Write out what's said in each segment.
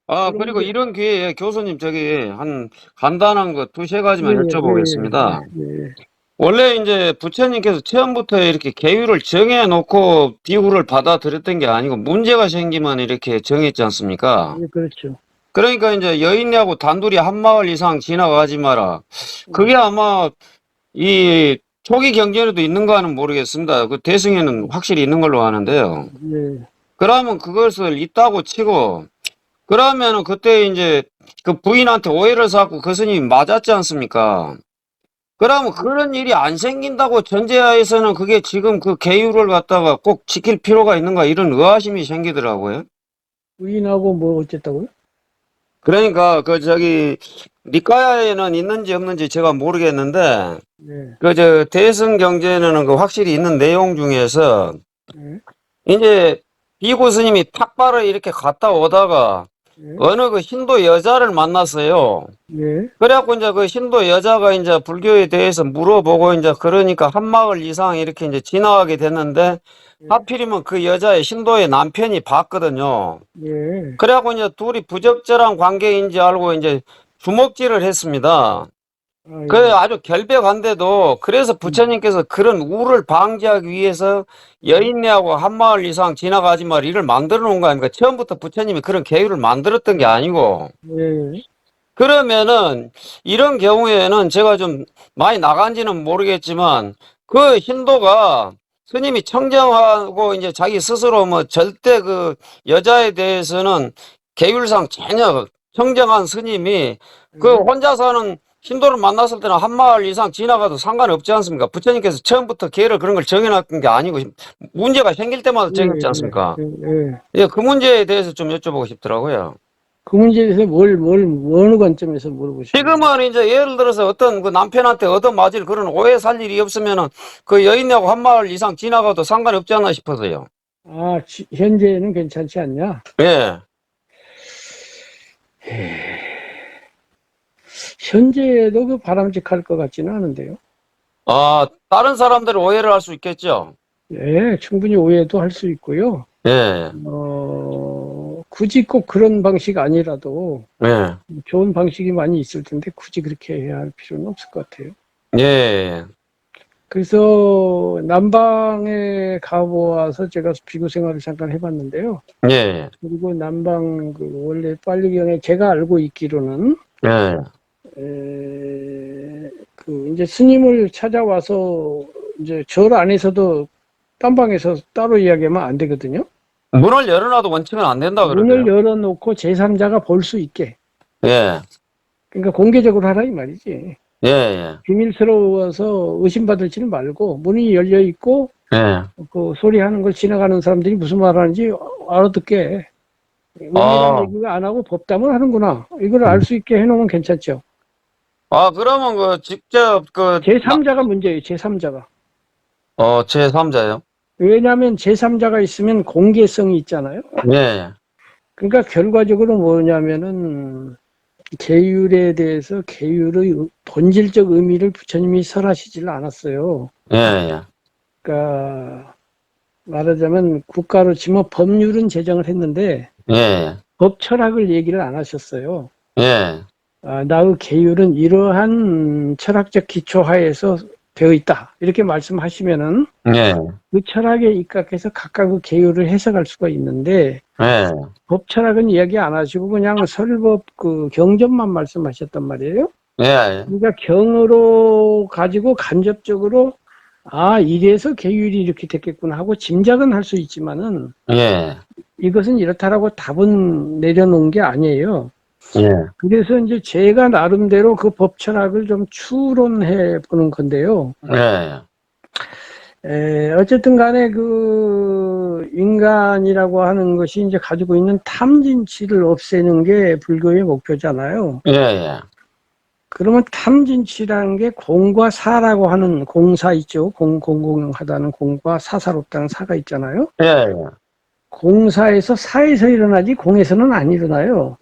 그런 그리고 게, 이런 기회에 교수님 저기 한 간단한 거 두세 예, 가지만 예, 여쭤보겠습니다. 예, 예. 원래 이제 부처님께서 처음부터 이렇게 계율을 정해 놓고 비구를 받아들였던 게 아니고 문제가 생기면 이렇게 정했지 않습니까? 예, 그렇죠. 그러니까 이제 여인네하고 단둘이 한 마을 이상 지나가지 마라. 예, 그게 아마 이 초기 경전에도 있는 거는 모르겠습니다. 그 대승에는 확실히 있는 걸로 아는데요. 예, 그러면 그것을 있다고 치고 그러면은 그때 이제 그 부인한테 오해를 사고 그 스님이 맞았지 않습니까? 그러면 그런 일이 안 생긴다고 전제하에서는 그게 지금 그 계율을 갖다가 꼭 지킬 필요가 있는가 이런 의아심이 생기더라고요. 부인하고 뭐 어쨌다고요? 그러니까 그 저기 니까야에는 있는지 없는지 제가 모르겠는데 예, 그 저 대승 경전에는 그 확실히 있는 내용 중에서 예, 이제 비구 스님이 탁발을 이렇게 갔다 오다가 예, 어느 그 힌두 여자를 만났어요. 예, 그래갖고 이제 그 힌두 여자가 이제 불교에 대해서 물어보고 이제 그러니까 한 마을 이상 이렇게 이제 지나가게 됐는데 예, 하필이면 그 여자의 힌두의 남편이 봤거든요. 예. 그래갖고 이제 둘이 부적절한 관계인지 알고 이제 주먹질을 했습니다. 그 아이고, 아주 결백한데도 그래서 부처님께서 그런 우를 방지하기 위해서 예, 여인네하고 한 마을 이상 지나가지 말 이를 만들어 놓은 거 아닙니까? 처음부터 부처님이 그런 계율을 만들었던 게 아니고. 예, 그러면은 이런 경우에는 제가 좀 많이 나간지는 모르겠지만 그 힌두가 스님이 청정하고 이제 자기 스스로 뭐 절대 그 여자에 대해서는 계율상 전혀 청정한 스님이 그 예, 혼자 사는 힌두를 만났을 때는 한 마을 이상 지나가도 상관없지 않습니까? 부처님께서 처음부터 계율을 그런 걸 정해놨던 게 아니고 문제가 생길 때마다 예, 정했지 않습니까? 예, 예. 예, 그 문제에 대해서 좀 여쭤보고 싶더라고요. 그 문제에 대해서 어느 관점에서 물어보시는 거예요? 지금은 이제 예를 들어서 어떤 그 남편한테 얻어맞을 그런 오해 살 일이 없으면은 그 여인하고 한 마을 이상 지나가도 상관없지 않나 싶어서요. 아, 현재는 괜찮지 않냐? 예. 현재에도 그 바람직할 것 같지는 않은데요. 다른 사람들은 오해를 할 수 있겠죠. 예, 충분히 오해도 할 수 있고요. 예. 굳이 꼭 그런 방식 아니라도 예. 좋은 방식이 많이 있을 텐데 굳이 그렇게 해야 할 필요는 없을 것 같아요. 예. 그래서 남방에 가보아서 제가 비교 생활을 잠깐 해봤는데요. 예. 그리고 남방 그 원래 빨리경에 제가 알고 있기로는 예. 그 이제 스님을 찾아와서 이제 절 안에서도 딴 방에서 따로 이야기하면 안 되거든요. 문을 열어놔도 원칙은 안 된다 문을 그러대요. 열어놓고 제3자가 볼 수 있게. 예. 그러니까 공개적으로 하라 이 말이지. 예. 예. 비밀스러워서 의심받을지는 말고 문이 열려 있고 예. 그 소리하는 걸 지나가는 사람들이 무슨 말하는지 알아듣게. 은밀한 아. 얘기가 안 하고 법담을 하는구나. 이걸 알 수 있게 해놓으면 괜찮죠. 그러면 그 직접 제3자가 문제예요. 제3자가. 제3자요? 왜냐하면 제3자가 있으면 공개성이 있잖아요. 예. 그러니까 결과적으로 뭐냐면은 계율에 대해서 계율의 본질적 의미를 부처님이 설하시질 않았어요. 예. 예. 그러니까 말하자면 국가로 치면 법률은 제정을 했는데 예. 법 철학을 얘기를 안 하셨어요. 예. 나의 계율은 이러한 철학적 기초 하에서 되어 있다. 이렇게 말씀하시면은 예. 그 철학에 입각해서 각각 그 계율을 해석할 수가 있는데 예. 법 철학은 이야기 안 하시고 그냥 설법 그 경전만 말씀하셨단 말이에요. 예. 그러니까 경으로 가지고 간접적으로 이래서 계율이 이렇게 됐겠구나 하고 짐작은 할 수 있지만은 예. 이것은 이렇다라고 답은 내려놓은 게 아니에요. 예. 그래서 이제 제가 나름대로 그 법 철학을 좀 추론해 보는 건데요. 예. 어쨌든 간에 그 인간이라고 하는 것이 이제 가지고 있는 탐진치를 없애는 게 불교의 목표잖아요. 예. 예. 그러면 탐진치라는 게 공과 사라고 하는 공사 있죠. 공공하다는 공과 사사롭다는 사가 있잖아요. 예. 예. 공사에서 사에서 일어나지 공에서는 안 일어나요.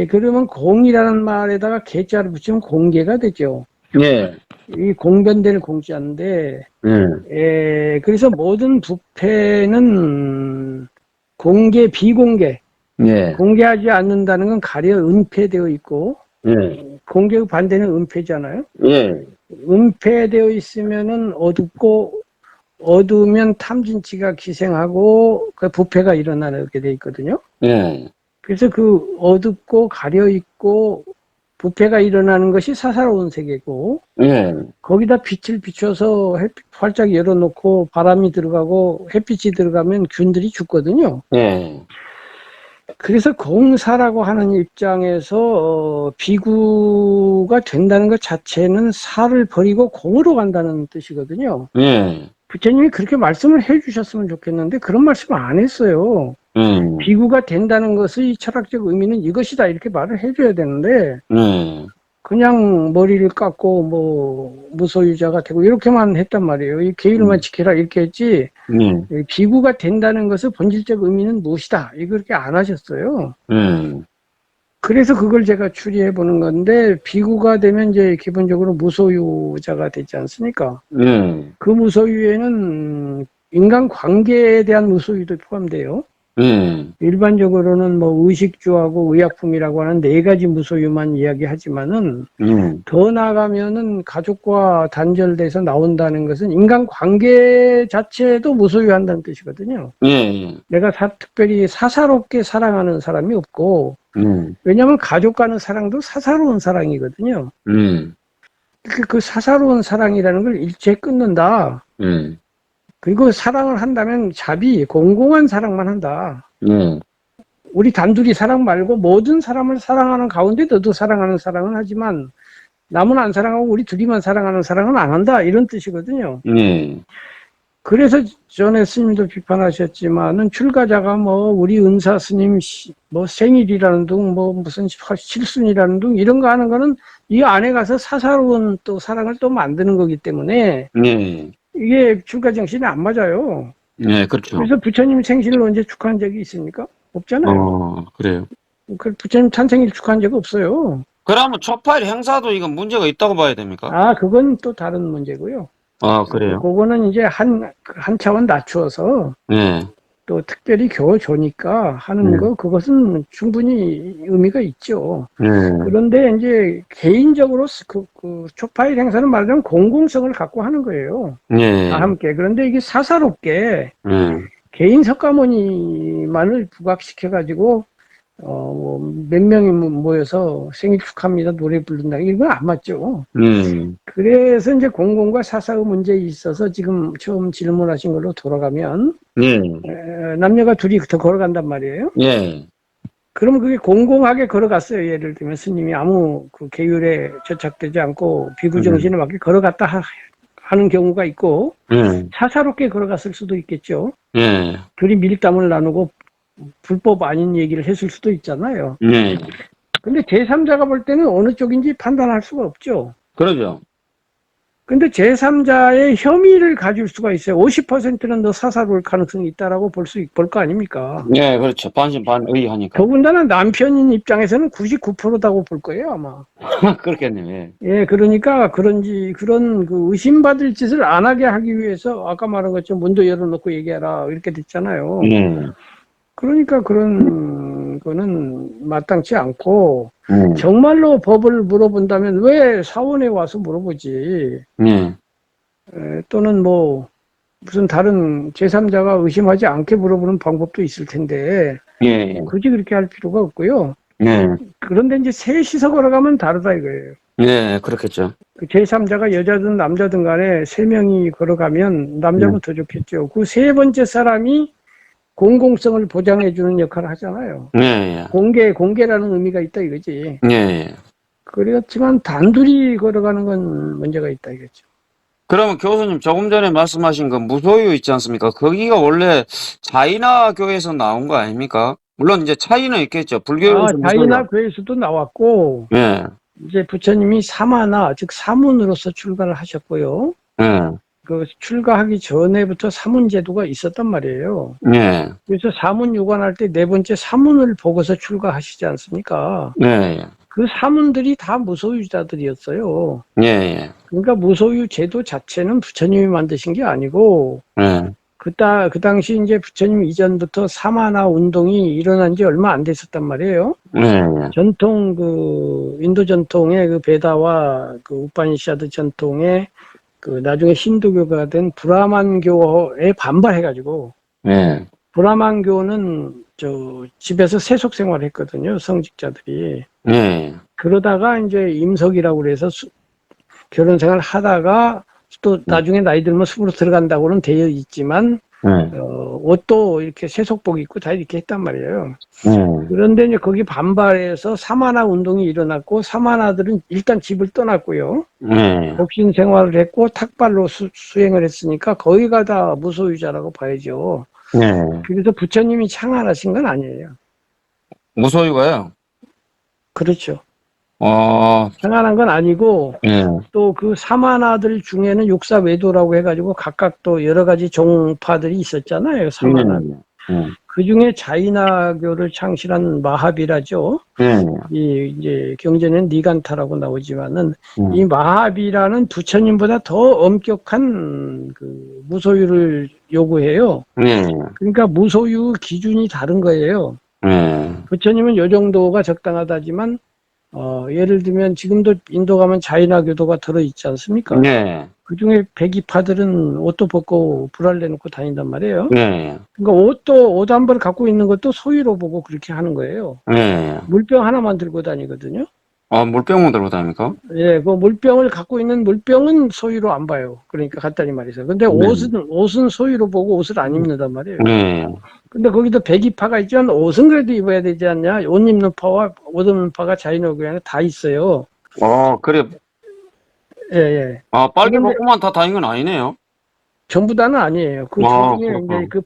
그러면 공이라는 말에다가 개자를 붙이면 공개가 되죠. 예. 이 공변될 공자인데, 그래서 모든 부패는 공개, 비공개, 예, 공개하지 않는다는 건 가려 은폐되어 있고, 예, 공개의 반대는 은폐잖아요. 예, 은폐되어 있으면은 어둡고, 어두우면 탐진치가 기생하고 그 부패가 일어나게 돼 있거든요. 예, 그래서 그 어둡고 가려 있고 부패가 일어나는 것이 사사로운 세계고, 예, 거기다 빛을 비춰서 햇빛 활짝 열어놓고 바람이 들어가고 햇빛이 들어가면 균들이 죽거든요. 예, 그래서 공사라고 하는 입장에서 비구가 된다는 것 자체는 사를 버리고 공으로 간다는 뜻이거든요. 예, 부처님이 그렇게 말씀을 해주셨으면 좋겠는데 그런 말씀을 안 했어요. 비구가 된다는 것의 철학적 의미는 이것이다 이렇게 말을 해줘야 되는데 그냥 머리를 깎고 뭐 무소유자가 되고 이렇게만 했단 말이에요. 이 계율만 지켜라 이렇게 했지 비구가 된다는 것의 본질적 의미는 무엇이다 이거 그렇게 안 하셨어요. 그래서 그걸 제가 추리해 보는 건데 비구가 되면 이제 기본적으로 무소유자가 되지 않습니까? 그 무소유에는 인간 관계에 대한 무소유도 포함돼요. 일반적으로는 뭐 의식주하고 의약품이라고 하는 네 가지 무소유만 이야기하지만은 더 나아가면은 가족과 단절돼서 나온다는 것은 인간 관계 자체도 무소유한다는 뜻이거든요. 내가 특별히 사사롭게 사랑하는 사람이 없고, 왜냐하면 가족과는 사랑도 사사로운 사랑이거든요. 그 사사로운 사랑이라는 걸 일체 끊는다. 그리고 사랑을 한다면 자비, 공공한 사랑만 한다. 우리 단둘이 사랑 말고 모든 사람을 사랑하는 가운데 너도 사랑하는 사랑은 하지만 남은 안 사랑하고 우리 둘이만 사랑하는 사랑은 안 한다. 이런 뜻이거든요. 그래서 전에 스님도 비판하셨지만은 출가자가 뭐 우리 은사 스님 뭐 생일이라는 둥 뭐 무슨 칠순이라는 둥 이런 거 하는 거는 이 안에 가서 사사로운 또 사랑을 또 만드는 거기 때문에 이게 출가 정신이 안 맞아요. 네, 그렇죠. 그래서 부처님 생신을 언제 축하한 적이 있습니까? 없잖아요. 그래요. 그 부처님 탄생일 축하한 적 없어요. 그러면 초파일 행사도 이건 문제가 있다고 봐야 됩니까? 아, 그건 또 다른 문제고요. 그래요. 그거는 이제 한 차원 낮추어서 네. 또 특별히 교조니까 하는 거, 그것은 충분히 의미가 있죠. 그런데 이제 개인적으로 그 초파일 행사는 말하자면 공공성을 갖고 하는 거예요. 다 함께. 그런데 이게 사사롭게 개인 석가모니만을 부각시켜가지고 몇 명이 모여서 생일 축하합니다 노래 부른다 이건 안 맞죠. 그래서 이제 공공과 사사의 문제에 있어서 지금 처음 질문하신 걸로 돌아가면 남녀가 둘이 더 걸어간단 말이에요. 그럼 그게 공공하게 걸어갔어요. 예를 들면 스님이 아무 그 계율에 저착되지 않고 비구정신에 맞게 걸어갔다 하는 경우가 있고 사사롭게 걸어갔을 수도 있겠죠. 둘이 밀담을 나누고 불법 아닌 얘기를 했을 수도 있잖아요. 근데 제3자가 볼 때는 어느 쪽인지 판단할 수가 없죠. 그러죠. 근데 제3자의 혐의를 가질 수가 있어요. 50%는 더 사사로울 가능성이 있다라고 볼 거 아닙니까? 네, 그렇죠. 반신반의 하니까. 더군다나 남편인 입장에서는 99%라고 볼 거예요, 아마. 그렇겠네요. 예, 그러니까 그런 그 의심받을 짓을 안 하게 하기 위해서 아까 말한 것처럼 문도 열어놓고 얘기하라 이렇게 됐잖아요. 그러니까 그런 거는 마땅치 않고 정말로 법을 물어본다면 왜 사원에 와서 물어보지? 또는 뭐 무슨 다른 제3자가 의심하지 않게 물어보는 방법도 있을 텐데 굳이 그렇게 할 필요가 없고요. 그런데 이제 셋이서 걸어가면 다르다 이거예요. 네, 그렇겠죠. 그 제3자가 여자든 남자든 간에 3명이 걸어가면 남자면 더 좋겠죠. 그 세 번째 사람이 공공성을 보장해주는 역할을 하잖아요. 공개라는 의미가 있다 이거지. 그렇지만 단둘이 걸어가는 건 문제가 있다 이거죠. 그러면 교수님 조금 전에 말씀하신 그 무소유 있지 않습니까? 거기가 원래 자이나 교에서 나온 거 아닙니까? 물론 이제 차이는 있겠죠. 불교에서 자이나 교에서도 나왔고 이제 부처님이 사마나 즉 사문으로서 출가를 하셨고요. 그 출가하기 전에부터 사문 제도가 있었단 말이에요. 그래서 사문 유관할 때 네 번째 사문을 보고서 출가하시지 않습니까? 그 사문들이 다 무소유자들이었어요. 그러니까 무소유 제도 자체는 부처님이 만드신 게 아니고 그 당시 이제 부처님 이전부터 사마나 운동이 일어난 지 얼마 안 됐었단 말이에요. 전통 인도 전통의 베다와 우파니샤드 전통의 나중에 힌두교가 된 브라만교에 반발해가지고, 브라만교는 집에서 세속 생활을 했거든요, 성직자들이. 그러다가 이제 임석이라고 그래서 결혼 생활 하다가 또 나중에 나이 들면 숲으로 들어간다고는 되어 있지만, 옷도 이렇게 세속복 입고 다 이렇게 했단 말이에요. 그런데 이제 거기 반발해서 사마나 운동이 일어났고, 사마나들은 일단 집을 떠났고요. 복신 생활을 했고, 탁발로 수행을 했으니까 거기가 다 무소유자라고 봐야죠. 그래서 부처님이 창안하신 건 아니에요. 무소유가요? 그렇죠. 창안한 건 아니고, 또 사마나들 중에는 육사외도라고 해가지고 각각 또 여러 가지 종파들이 있었잖아요, 사마나. 그 중에 자이나교를 창실한 마하비라죠. 이제 경전에는 니간타라고 나오지만은, 이 마하비라는 부처님보다 더 엄격한 무소유를 요구해요. 그러니까 무소유 기준이 다른 거예요. 부처님은 요 정도가 적당하다지만, 예를 들면 지금도 인도 가면 자이나교도가 들어있지 않습니까? 그 중에 백이파들은 옷도 벗고 불알 내놓고 다닌단 말이에요. 그러니까 옷 한 벌 갖고 있는 것도 소유로 보고 그렇게 하는 거예요. 물병 하나만 들고 다니거든요. 물병을 들고 다닙니까? 예, 물병을 갖고 있는 물병은 소유로 안 봐요. 그러니까 간단히 말해서. 근데 옷은 소유로 보고 옷을 안 입는단 말이에요. 근데 거기도 백이파가 있지만 옷은 그래도 입어야 되지 않냐? 옷 입는 파와 옷 입는 파가 자이노교에는 다 있어요. 그래. 예. 빨개 벗고만 다 다닌 건 아니네요. 전부 다는 아니에요. 그 중에 이제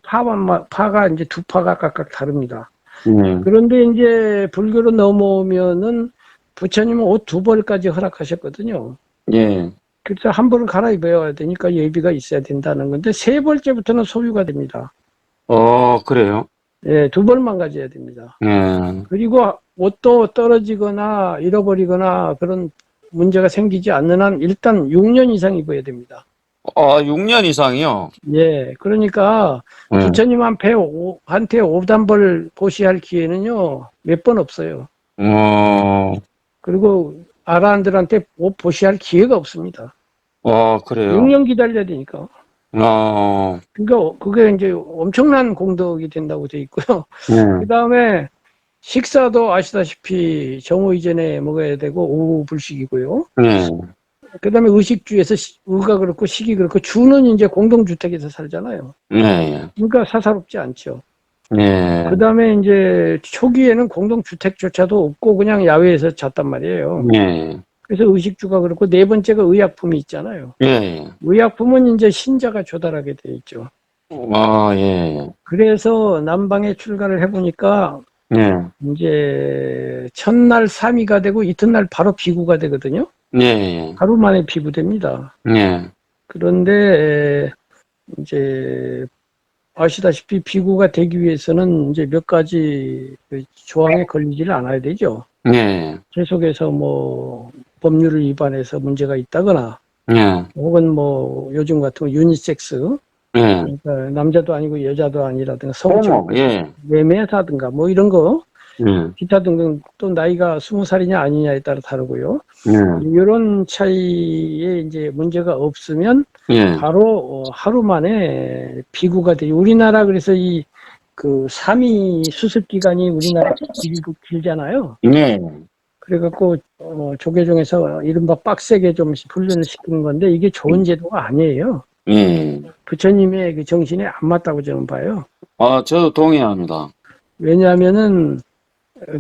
파가 이제 두 파가 각각 다릅니다. 그런데 이제 불교로 넘어오면은 부처님은 옷 두 벌까지 허락하셨거든요. 그래서 한 벌을 갈아입어야 되니까 예비가 있어야 된다는 건데 세 벌째부터는 소유가 됩니다. 그래요? 예, 두 벌만 가져야 됩니다. 그리고 옷도 떨어지거나 잃어버리거나 그런 문제가 생기지 않는 한 일단 6년 이상 입어야 됩니다. 6년 이상이요? 예, 그러니까 부처님한테 옷 한 벌 보시할 기회는요 몇 번 없어요. 그리고 아라한들한테 옷 보시할 기회가 없습니다. 그래요? 6년 기다려야 되니까. 그러니까 그게 이제 엄청난 공덕이 된다고 돼 있고요. 그 다음에 식사도 아시다시피 정오 이전에 먹어야 되고 오후 불식이고요. 그 다음에 의식주에서 의가 그렇고 식이 그렇고 주는 이제 공동주택에서 살잖아요. 그러니까 사사롭지 않죠. 그 다음에 이제 초기에는 공동주택조차도 없고 그냥 야외에서 잤단 말이에요. 그래서 의식주가 그렇고 네 번째가 의약품이 있잖아요. 의약품은 이제 신자가 조달하게 돼 있죠. 그래서 남방에 출가를 해보니까 이제 첫날 3위가 되고 이튿날 바로 비구가 되거든요. 하루 만에 비구됩니다. 그런데 이제 아시다시피 비구가 되기 위해서는 이제 몇 가지 조항에 걸리지를 않아야 되죠. 계속해서 뭐 법률을 위반해서 문제가 있다거나 혹은 뭐 요즘 같은 유니섹스 그러니까 남자도 아니고 여자도 아니라든가 성적 매매사든가 뭐 이런 거 기타 등등 또 나이가 20살이냐 아니냐에 따라 다르고요. 이런 차이에 이제 문제가 없으면 바로 하루 만에 비구가 돼요. 우리나라 그래서 그 3위 수습 기간이 우리나라 길잖아요. 그래갖고 조계종에서 이른바 빡세게 좀 훈련을 시키는 건데 이게 좋은 제도가 아니에요. 부처님의 그 정신에 안 맞다고 저는 봐요. 저도 동의합니다. 왜냐하면은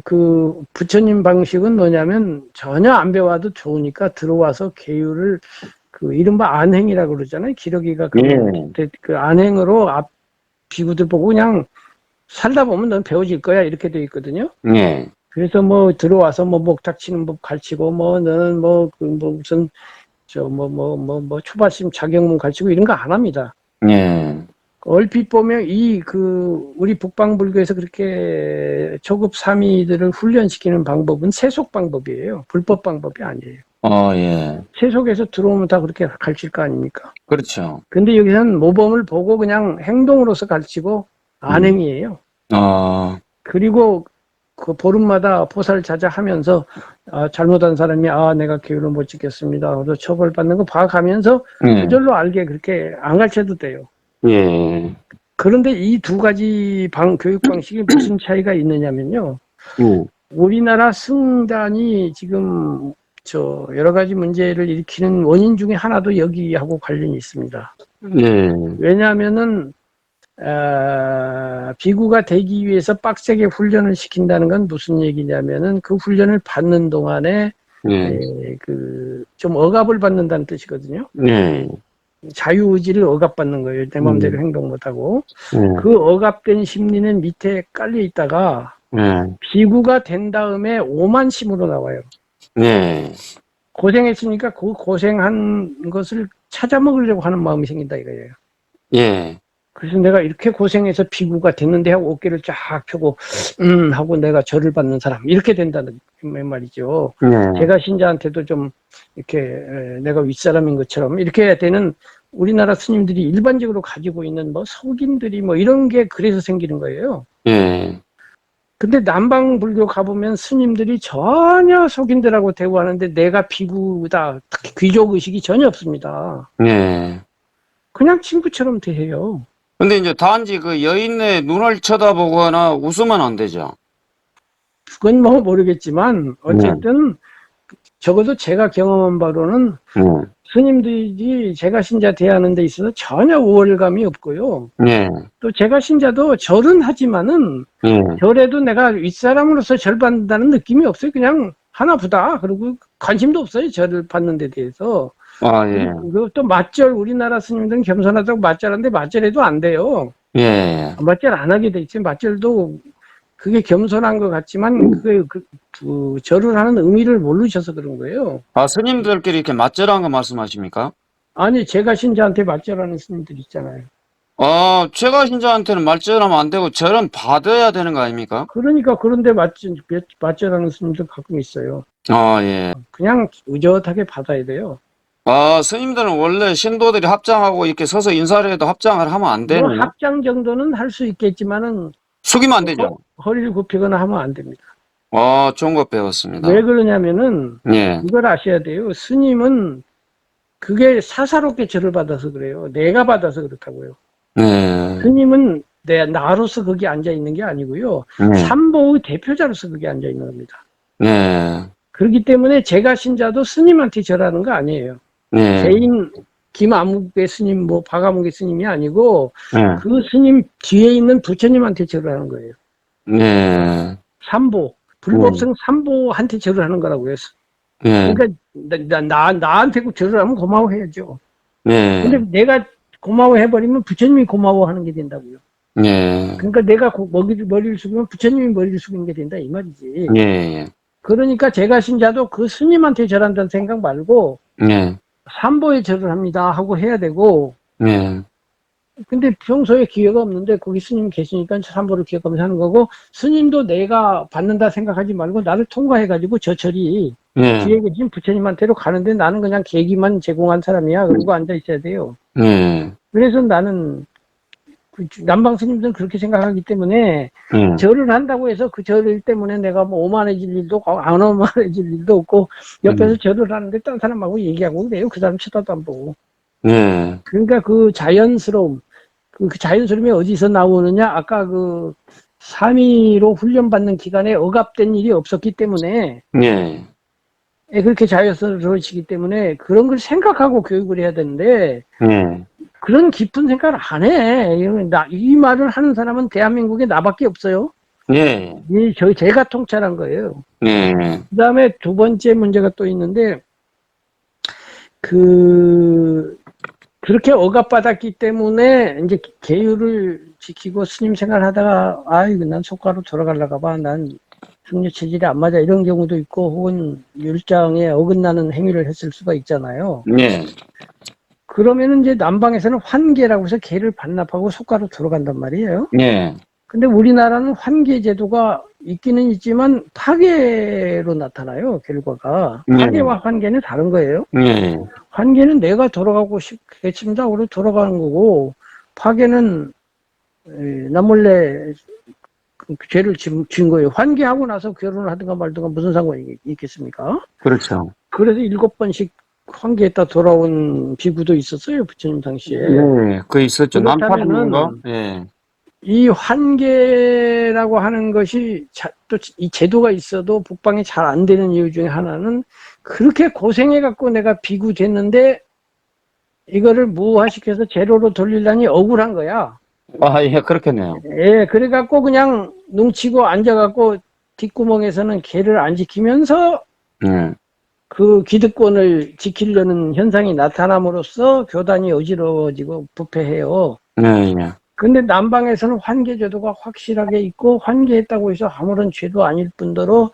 그 부처님 방식은 뭐냐면 전혀 안 배워도 좋으니까 들어와서 계율을 그 이른바 안행이라고 그러잖아요. 기러기가 그 안행으로 앞 비구들 보고 그냥 살다 보면 넌 배워질 거야 이렇게 돼 있거든요. 그래서 뭐 들어와서 뭐 목탁 치는 법 가르치고 뭐 너는 무슨 초발심 자격문 가르치고 이런 거 안 합니다. 얼핏 보면 우리 북방불교에서 그렇게 초급 3위들을 훈련시키는 방법은 세속 방법이에요. 불법 방법이 아니에요. 예. 세속에서 들어오면 다 그렇게 가르칠 거 아닙니까? 그렇죠. 근데 여기서는 모범을 보고 그냥 행동으로서 가르치고 안행이에요. 그리고 그 보름마다 보살자자하면서 잘못한 사람이 내가 계율을 못 지켰습니다. 그래서 처벌받는 거 봐가면서 저절로 알게 그렇게 안 가르쳐도 돼요. 예. 그런데 이 두 가지 교육 방식이 무슨 차이가 있느냐면요. 우리나라 승단이 지금 여러 가지 문제를 일으키는 원인 중에 하나도 여기하고 관련이 있습니다. 왜냐하면은 비구가 되기 위해서 빡세게 훈련을 시킨다는 건 무슨 얘기냐면은 그 훈련을 받는 동안에 좀 억압을 받는다는 뜻이거든요. 자유의지를 억압받는 거예요. 내 마음대로 행동 못하고. 그 억압된 심리는 밑에 깔려 있다가 비구가 된 다음에 오만심으로 나와요. 고생했으니까 그 고생한 것을 찾아먹으려고 하는 마음이 생긴다 이거예요. 그래서 내가 이렇게 고생해서 비구가 됐는데 하고 어깨를 쫙 펴고 하고 내가 절을 받는 사람 이렇게 된다는 말이죠. 제가 신자한테도 좀 이렇게 내가 윗사람인 것처럼 이렇게 해야 되는 우리나라 스님들이 일반적으로 가지고 있는 뭐 속인들이 뭐 이런 게 그래서 생기는 거예요. 근데 남방 불교 가보면 스님들이 전혀 속인들하고 대우하는데 내가 비구다, 특히 귀족 의식이 전혀 없습니다. 그냥 친구처럼 대해요. 근데 이제 단지 그 여인의 눈을 쳐다보거나 웃으면 안 되죠. 그건 뭐 모르겠지만 어쨌든 적어도 제가 경험한 바로는 스님들이 제가 신자 대하는 데 있어서 전혀 우월감이 없고요. 또 제가 신자도 절은 하지만은 절에도 내가 윗사람으로서 절 받는다는 느낌이 없어요. 그냥 하나보다. 그리고 관심도 없어요. 절을 받는 데 대해서. 그리고 또 맞절, 우리나라 스님들은 겸손하다고 맞절하는데 맞절해도 안 돼요. 맞절 안 하게 돼 있지. 맞절도 그게 겸손한 것 같지만 그 절을 하는 의미를 모르셔서 그런 거예요. 스님들끼리 이렇게 맞절한 거 말씀하십니까? 아니, 제가 신자한테 맞절하는 스님들 있잖아요. 제가 신자한테는 맞절하면 안 되고 절은 받아야 되는 거 아닙니까? 그러니까 그런데 맞절하는 스님들 가끔 있어요. 그냥 의젓하게 받아야 돼요. 스님들은 원래 신도들이 합장하고 이렇게 서서 인사를 해도 합장을 하면 안 되는. 뭐 합장 정도는 할 수 있겠지만은 숙이면 안 되죠. 허리를 굽히거나 하면 안 됩니다. 좋은 거 배웠습니다. 왜 그러냐면은 이걸 아셔야 돼요. 스님은 그게 사사롭게 절을 받아서 그래요. 내가 받아서 그렇다고요. 스님은 나로서 거기 앉아 있는 게 아니고요. 삼보의 대표자로서 거기 앉아 있는 겁니다. 그렇기 때문에 제가 신자도 스님한테 절하는 거 아니에요. 개인 김아무개 스님, 뭐 박아무개 스님이 아니고 그 스님 뒤에 있는 부처님한테 절을 하는 거예요. 삼보, 불법성 삼보한테 절을 하는 거라고요. 그러니까 나한테 절을 하면 고마워해야죠. 근데 내가 고마워해버리면 부처님이 고마워하는 게 된다고요. 그러니까 내가 머리를 숙이면 부처님이 머리를 숙이는 게 된다 이 말이지. 그러니까 제가 신자도 그 스님한테 절한다는 생각 말고 삼보에 절을 합니다 하고 해야 되고. 근데 평소에 기회가 없는데 거기 스님 계시니까 삼보를 기억하면서 하는 거고, 스님도 내가 받는다 생각하지 말고 나를 통과해가지고 저 절이 뒤에 계신 부처님한테로 가는데 나는 그냥 계기만 제공한 사람이야. 그러고 앉아 있어야 돼요. 그래서 나는 남방 스님들은 그렇게 생각하기 때문에 절을 한다고 해서 그 절 때문에 내가 뭐 오만해질 일도 없고 안 오만해질 일도 없고 옆에서 절을 하는데 딴 사람하고 얘기하고 그래요. 그 사람 쳐다도 안 보고. 그러니까 그 자연스러움, 그 자연스러움이 어디서 나오느냐? 아까 그 3.15 훈련받는 기간에 억압된 일이 없었기 때문에 그렇게 자연스러워지기 때문에 그런 걸 생각하고 교육을 해야 되는데 그런 깊은 생각을 안 해. 이 말을 하는 사람은 대한민국에 나밖에 없어요. 제가 통찰한 거예요. 그 다음에 두 번째 문제가 또 있는데, 그렇게 억압받았기 때문에 이제 계율을 지키고 스님 생활하다가, 난 속가로 돌아가려가 봐. 난 승려 체질이 안 맞아. 이런 경우도 있고, 혹은 율장에 어긋나는 행위를 했을 수가 있잖아요. 그러면은 이제 남방에서는 환계라고 해서 개를 반납하고 속가로 들어간단 말이에요. 근데 우리나라는 환계 제도가 있기는 있지만 파괴로 나타나요, 결과가. 파괴와 환계는 다른 거예요. 환계는 내가 돌아가고 싶겠습니다로 돌아가는 거고, 파괴는 나 몰래 죄를 지은 거예요. 환기하고 나서 결혼을 하든가 말든가 무슨 상관이 있겠습니까? 그렇죠. 그래서 7번씩 환기했다 돌아온 비구도 있었어요, 부처님 당시에. 네, 그 있었죠. 그렇다면은 이 환계라고 하는 것이 또 이 제도가 있어도 북방이 잘 안 되는 이유 중에 하나는 그렇게 고생해갖고 내가 비구 됐는데 이거를 무화시켜서 제로로 돌리려니 억울한 거야. 아, 예, 그렇겠네요. 예, 그래갖고 그냥 눈치고 앉아갖고 뒷구멍에서는 개를 안 지키면서 그 기득권을 지키려는 현상이 나타남으로써 교단이 어지러워지고 부패해요. 근데 남방에서는 환계제도가 확실하게 있고 환계했다고 해서 아무런 죄도 아닐 뿐더러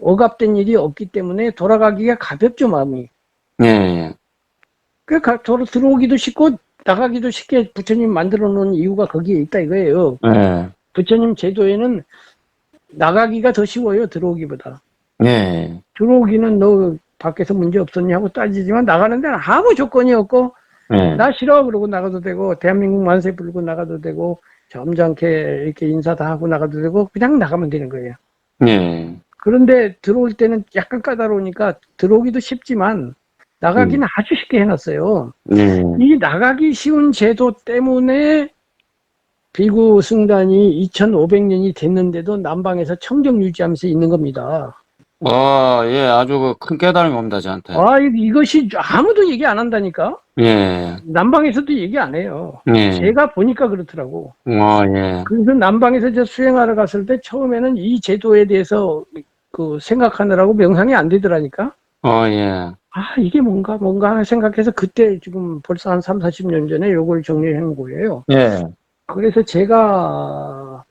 억압된 일이 없기 때문에 돌아가기가 가볍죠, 마음이. 그 들어오기도 쉽고 나가기도 쉽게 부처님 만들어 놓은 이유가 거기에 있다 이거예요. 부처님 제도에는 나가기가 더 쉬워요, 들어오기보다. 들어오기는 너 밖에서 문제 없었냐 하고 따지지만 나가는 데는 아무 조건이 없고 나 싫어 그러고 나가도 되고 대한민국 만세 부르고 나가도 되고 점잖게 이렇게 인사 다 하고 나가도 되고 그냥 나가면 되는 거예요. 그런데 들어올 때는 약간 까다로우니까 들어오기도 쉽지만 나가기는 아주 쉽게 해놨어요. 이 나가기 쉬운 제도 때문에 비구 승단이 2500년이 됐는데도 남방에서 청정 유지하면서 있는 겁니다. 예, 아주 큰 깨달음이 옵니다, 저한테. 이것이 아무도 얘기 안 한다니까? 남방에서도 얘기 안 해요. 제가 보니까 그렇더라고. 그래서 남방에서 저 수행하러 갔을 때 처음에는 이 제도에 대해서 생각하느라고 명상이 안 되더라니까? 이게 뭔가 생각해서 그때 지금 벌써 한 30-40년 전에 요걸 정리해 놓은 거예요. 그래서 제가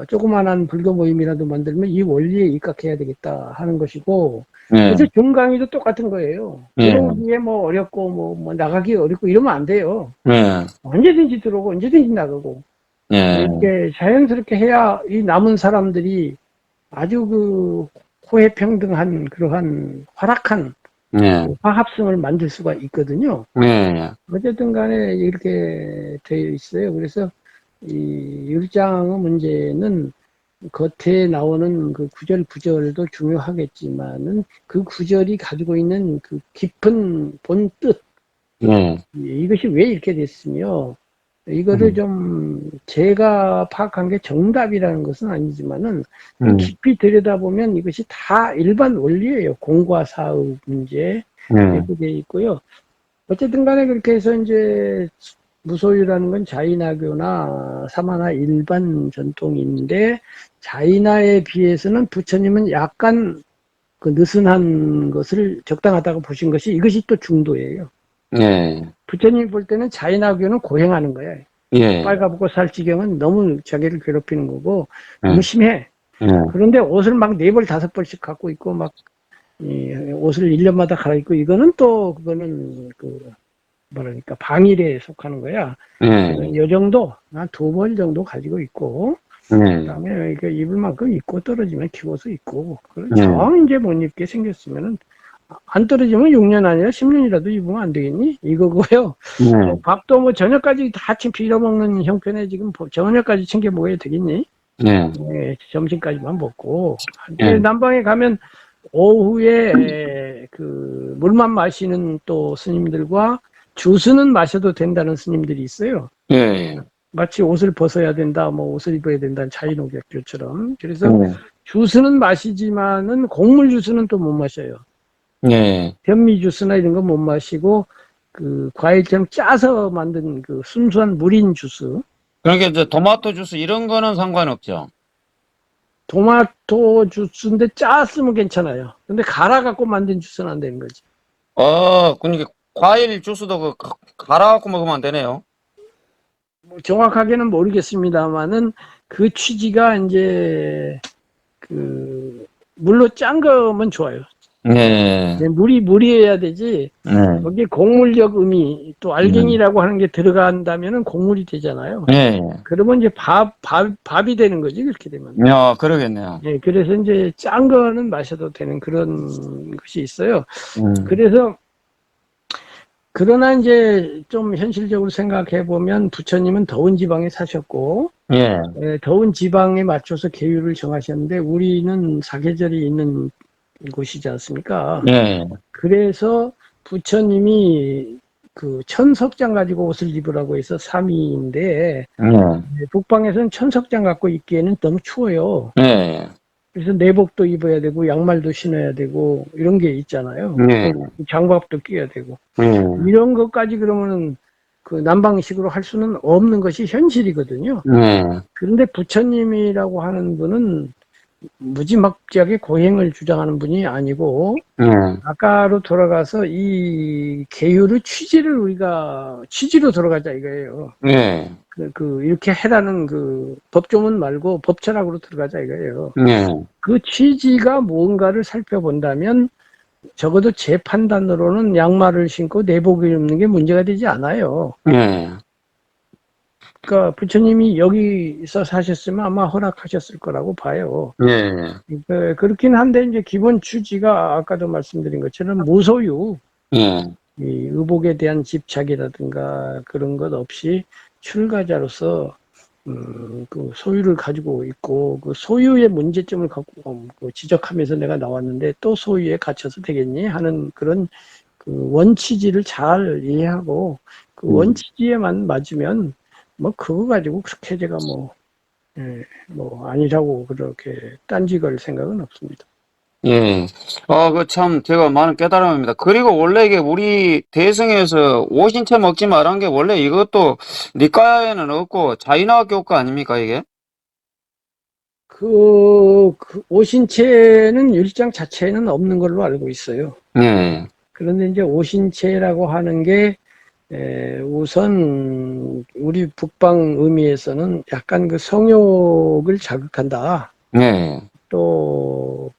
조그만한 불교 모임이라도 만들면 이 원리에 입각해야 되겠다 하는 것이고, 그래서 중강의도 똑같은 거예요. 들어오기에 뭐 어렵고 뭐 나가기 어렵고 이러면 안 돼요. 언제든지 들어오고 언제든지 나가고 이렇게 자연스럽게 해야 이 남은 사람들이 아주 호혜평등한 그러한 활악한 화합성을 만들 수가 있거든요. 어쨌든 간에 이렇게 되어 있어요. 그래서 이 율장의 문제는 겉에 나오는 그 구절도 중요하겠지만은 그 구절이 가지고 있는 그 깊은 본뜻, 이것이 왜 이렇게 됐으며, 이거를 좀 제가 파악한 게 정답이라는 것은 아니지만은 깊이 들여다보면 이것이 다 일반 원리예요. 공과 사의 문제 이렇게 되어 있고요. 어쨌든 간에 그렇게 해서 이제 무소유라는 건 자인화교나 사마나 일반 전통인데 자인화에 비해서는 부처님은 약간 그 느슨한 것을 적당하다고 보신 것이 이것이 또 중도예요. 부처님이 볼 때는 자인화교는 고행하는 거야. 빨가벗고 살찌경은 너무 자기를 괴롭히는 거고 너무 심해. 그런데 옷을 막 4벌 5벌씩 갖고 있고 막 옷을 1년마다 갈아입고 이거는 또 그거는 뭐랄까 방일에 속하는 거야. 요 정도 한 2벌 정도 가지고 있고 그다음에 입을 만큼 입고 떨어지면 키워서 입고 정 이제 못 입게 생겼으면은 안 떨어지면 6년 아니라 10년이라도 입으면 안 되겠니? 이거고요. 밥도 뭐 저녁까지 다 빌어먹는 형편에 지금 저녁까지 챙겨 먹어야 되겠니? 점심까지만 먹고. 남방에 가면 오후에 물만 마시는 또 스님들과 주스는 마셔도 된다는 스님들이 있어요. 마치 옷을 벗어야 된다, 뭐 옷을 입어야 된다는 자인옥약교처럼. 그래서 주스는 마시지만은 곡물 주스는 또 못 마셔요. 현미 주스나 이런 거 못 마시고 과일처럼 짜서 만든 순수한 물인 주스. 그러니까 이제 토마토 주스 이런 거는 상관없죠. 토마토 주스인데 짰으면 괜찮아요. 근데 갈아갖고 만든 주스는 안 되는 거지. 그러니까 과일 주스도 갈아갖고 먹으면 안 되네요. 뭐 정확하게는 모르겠습니다만은 그 취지가 이제 물로 짠 거면 좋아요. 네. 무리해야 되지. 네. 거기에 곡물적 의미, 또 알갱이라고 하는 게 들어간다면은 곡물이 되잖아요. 네. 그러면 이제 밥이 되는 거지, 그렇게 되면. 야, 그러겠네요. 네, 그래서 이제 짠 거는 마셔도 되는 그런 것이 있어요. 그래서, 그러나 이제 좀 현실적으로 생각해 보면 부처님은 더운 지방에 사셨고, 예. 더운 지방에 맞춰서 계율을 정하셨는데 우리는 사계절이 있는 곳이지 않습니까? 예. 그래서 부처님이 그 천석장 가지고 옷을 입으라고 해서 삼위인데 북방에서는 천석장 갖고 입기에는 너무 추워요. 예. 그래서 내복도 입어야 되고 양말도 신어야 되고 이런 게 있잖아요. 예. 장갑도 끼야 되고 이런 것까지 그러면은 그 남방식으로 할 수는 없는 것이 현실이거든요. 그런데 부처님이라고 하는 분은 무지막지하게 고행을 주장하는 분이 아니고 아까로 돌아가서 이 계율의 취지로 돌아가자 이거예요. 예. 이렇게 해라는 그 법조문 말고 법철학으로 들어가자 이거예요. 예. 그 취지가 뭔가를 살펴본다면 적어도 제 판단으로는 양말을 신고 내복을 입는 게 문제가 되지 않아요. 예. 그러니까 부처님이 여기서 사셨으면 아마 허락하셨을 거라고 봐요. 예. 그렇긴 한데 이제 기본 취지가 아까도 말씀드린 것처럼 무소유, 예. 이 의복에 대한 집착이라든가 그런 것 없이 출가자로서 그 소유를 가지고 있고 그 소유의 문제점을 갖고 지적하면서 내가 나왔는데 또 소유에 갇혀서 되겠니 하는 그런 그 원취지를 잘 이해하고 그 원취지에만 맞으면 뭐 그거 가지고 그렇게 제가 뭐 아니라고 그렇게 딴지걸 생각은 없습니다. 예. 그 참 제가 많은 깨달음입니다. 그리고 원래 이게 우리 대승에서 오신채 먹지 말한 게 원래 이것도 니까에는 없고 자이나와 교과 아닙니까 이게? 그 오신채는 율장 자체에는 없는 걸로 알고 있어요. 예. 그런데 이제 오신채라고 하는 게 우선 우리 북방 의미에서는 약간 그 성욕을 자극한다. 예. 또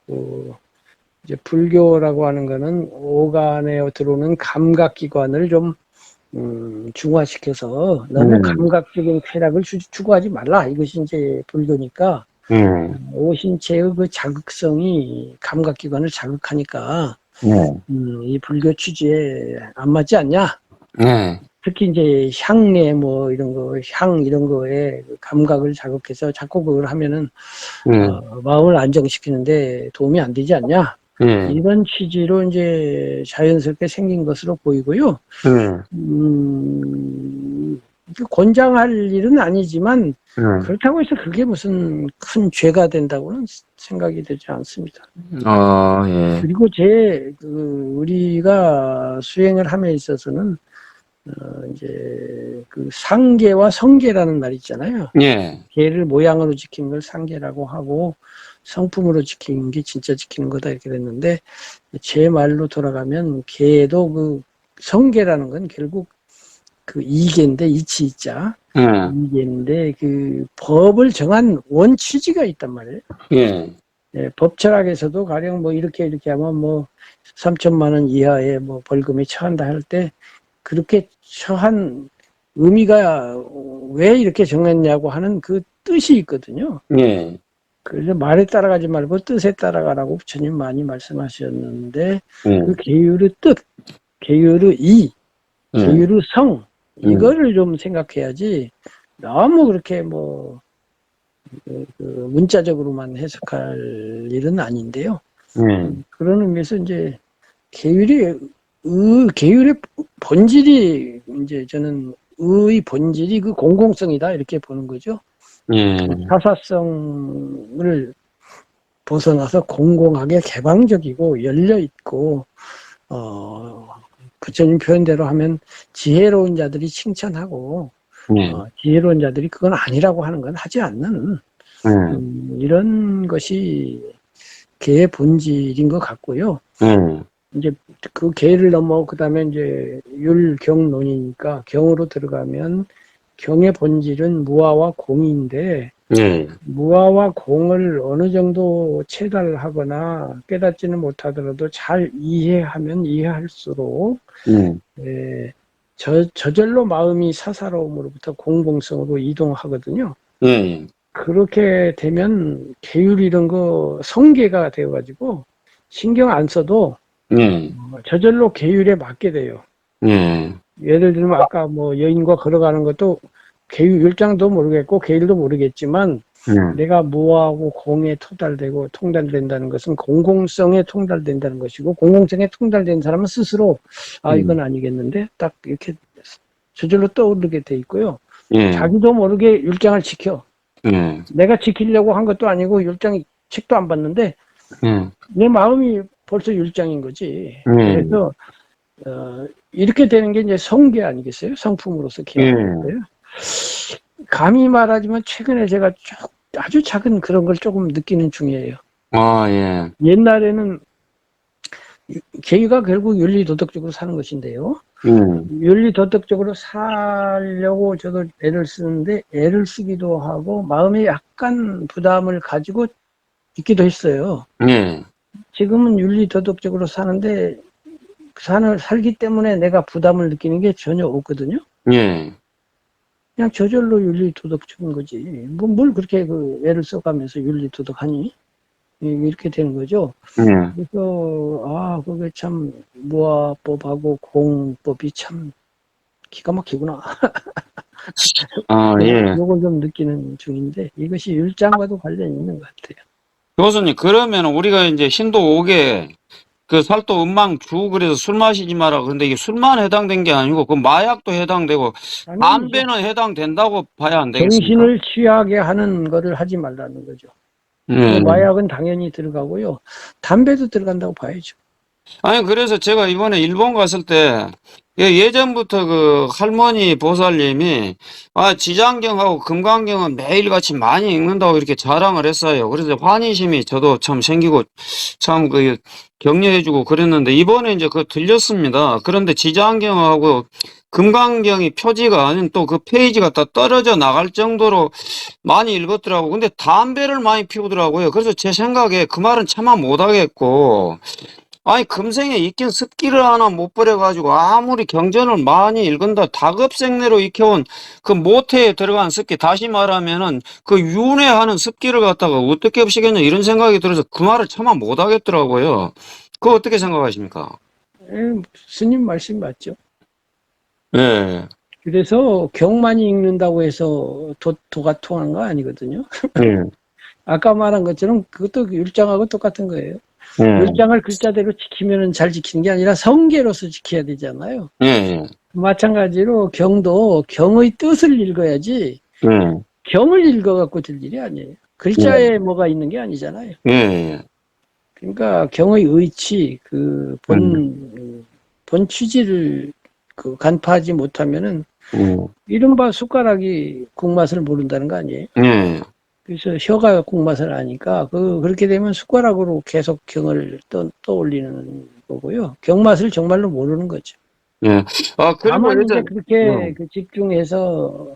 이제 불교라고 하는 거는 오간에 들어오는 감각기관을 좀 중화시켜서 너무 감각적인 쾌락을 추구하지 말라. 이것이 이제 불교니까 오신체의 그 자극성이 감각기관을 자극하니까 이 불교 취지에 안 맞지 않냐? 특히 이제 향내 뭐 이런 거, 향 이런 거에 감각을 자극해서 자꾸 그걸 하면은 마음을 안정시키는데 도움이 안 되지 않냐? 이런 취지로 이제 자연스럽게 생긴 것으로 보이고요. 권장할 일은 아니지만 그렇다고 해서 그게 무슨 큰 죄가 된다고는 생각이 되지 않습니다. 예. 그리고 우리가 수행을 함에 있어서는 이제 그 상계와 성계라는 말이 있잖아요. 예. 계를 모양으로 지키는 걸 상계라고 하고 성품으로 지키는 게 진짜 지키는 거다 이렇게 됐는데 제 말로 돌아가면 계도 그 성계라는 건 결국 그 이계인데 이치이자 이계인데 그 법을 정한 원취지가 있단 말이에요. 예. 법철학에서도 가령 뭐 이렇게 하면 뭐 3천만 원 이하의 뭐 벌금에 처한다 할 때 그렇게 처한 의미가 왜 이렇게 정했냐고 하는 그 뜻이 있거든요. 그래서 말에 따라가지 말고 뜻에 따라가라고 부처님 많이 말씀하셨는데 그 계율의 뜻, 계율의 이, 계율의 성 이거를 좀 생각해야지 너무 그렇게 뭐 문자적으로만 해석할 일은 아닌데요. 그런 의미에서 이제 계율의 본질이 이제 저는 의의 본질이 그 공공성이다 이렇게 보는 거죠. 사사성을 벗어나서 공공하게 개방적이고 열려 있고 부처님 표현대로 하면 지혜로운 자들이 칭찬하고 지혜로운 자들이 그건 아니라고 하는 건 하지 않는 이런 것이 계의 본질인 것 같고요. 이제 그 계를 넘어 그다음에 이제 율경론이니까 경으로 들어가면 경의 본질은 무아와 공인데 무아와 공을 어느 정도 체달하거나 깨닫지는 못하더라도 잘 이해하면 이해할수록 저절로 마음이 사사로움으로부터 공공성으로 이동하거든요. 그렇게 되면 계율 이런 거 성계가 되어가지고 신경 안 써도 저절로 계율에 맞게 돼요. 예를 들면 아까 뭐 여인과 걸어가는 것도 계율 율장도 모르겠고 계율도 모르겠지만 내가 무하고 공에 통달된다는 것은 공공성에 통달된다는 것이고, 공공성에 통달된 사람은 스스로 이건 아니겠는데 딱 이렇게 저절로 떠오르게 돼 있고요. 자기도 모르게 율장을 지켜. 내가 지키려고 한 것도 아니고 율장 책도 안 봤는데 내 마음이 벌써 율장인 거지. 그래서 이렇게 되는 게 이제 성계 아니겠어요? 성품으로서 기억하는 거예요. 감히 말하지만 최근에 제가 아주 작은 그런 걸 조금 느끼는 중이에요. 옛날에는 계유가 결국 윤리도덕적으로 사는 것인데요. 윤리도덕적으로 살려고 저도 애를 쓰는데 애를 쓰기도 하고 마음에 약간 부담을 가지고 있기도 했어요. 지금은 윤리도덕적으로 사는데 살기 때문에 내가 부담을 느끼는 게 전혀 없거든요. 그냥 저절로 윤리도덕적인 거지. 뭘 그렇게 애를 써가면서 윤리도덕하니? 이렇게 되는 거죠. 그래서 그게 참 무아법하고 공법이 참 기가 막히구나. 요걸 좀 느끼는 중인데 이것이 율장과도 관련이 있는 것 같아요. 교수님, 그러면 우리가 이제 신도 5개 그 살도 음망주 그래서 술 마시지 마라. 근데 이게 술만 해당된 게 아니고 그 마약도 해당되고 담배는 해당된다고 봐야 안 되겠습니까? 정신을 취하게 하는 거를 하지 말라는 거죠. 마약은 당연히 들어가고요. 담배도 들어간다고 봐야죠. 아니, 그래서 제가 이번에 일본 갔을 때 예전부터 그 할머니 보살님이 지장경하고 금강경은 매일같이 많이 읽는다고 이렇게 자랑을 했어요. 그래서 환희심이 저도 참 생기고 참 그 격려해주고 그랬는데 이번에 이제 그거 들렸습니다. 그런데 지장경하고 금강경이 표지가 아닌 또 그 페이지가 다 떨어져 나갈 정도로 많이 읽었더라고. 근데 담배를 많이 피우더라고요. 그래서 제 생각에 그 말은 차마 못하겠고, 아니 금생에 익힌 습기를 하나 못 버려가지고 아무리 경전을 많이 읽은다 다급생내로 익혀온 그 모태에 들어간 습기, 다시 말하면은 그 윤회하는 습기를 갖다가 어떻게 없이겠냐 이런 생각이 들어서 그 말을 차마 못하겠더라고요. 그거 어떻게 생각하십니까? 스님 말씀 맞죠? 네. 그래서 경 많이 읽는다고 해서 도가 통하는 거 아니거든요. 아까 말한 것처럼 그것도 율장하고 똑같은 거예요. 율장을 글자대로 지키면 잘 지키는 게 아니라 성계로서 지켜야 되잖아요. 마찬가지로 경도 경의 뜻을 읽어야지 경을 읽어갖고 될 일이 아니에요. 글자에 뭐가 있는 게 아니잖아요. 그러니까 경의 의치, 본 취지를 간파하지 못하면은 이른바 숟가락이 국맛을 모른다는 거 아니에요? 그래서 혀가 국맛을 아니까 그렇게 되면 숟가락으로 계속 경을 떠올리는 거고요. 경맛을 정말로 모르는 거죠. 다만 이제 그렇게 집중해서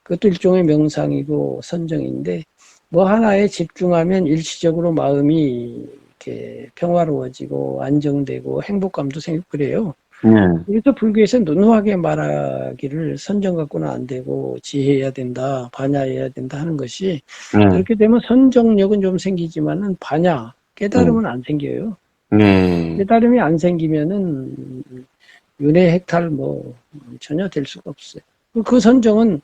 그것도 일종의 명상이고 선정인데 뭐 하나에 집중하면 일시적으로 마음이 이렇게 평화로워지고 안정되고 행복감도 생기고 그래요. 그래서 불교에서 누누하게 말하기를 선정 갖고는 안 되고 지혜해야 된다, 반야해야 된다 하는 것이 그렇게 되면 선정력은 좀 생기지만은 반야, 깨달음은 안 생겨요. 깨달음이 안 생기면은 윤회 해탈 전혀 될 수가 없어요. 그 선정은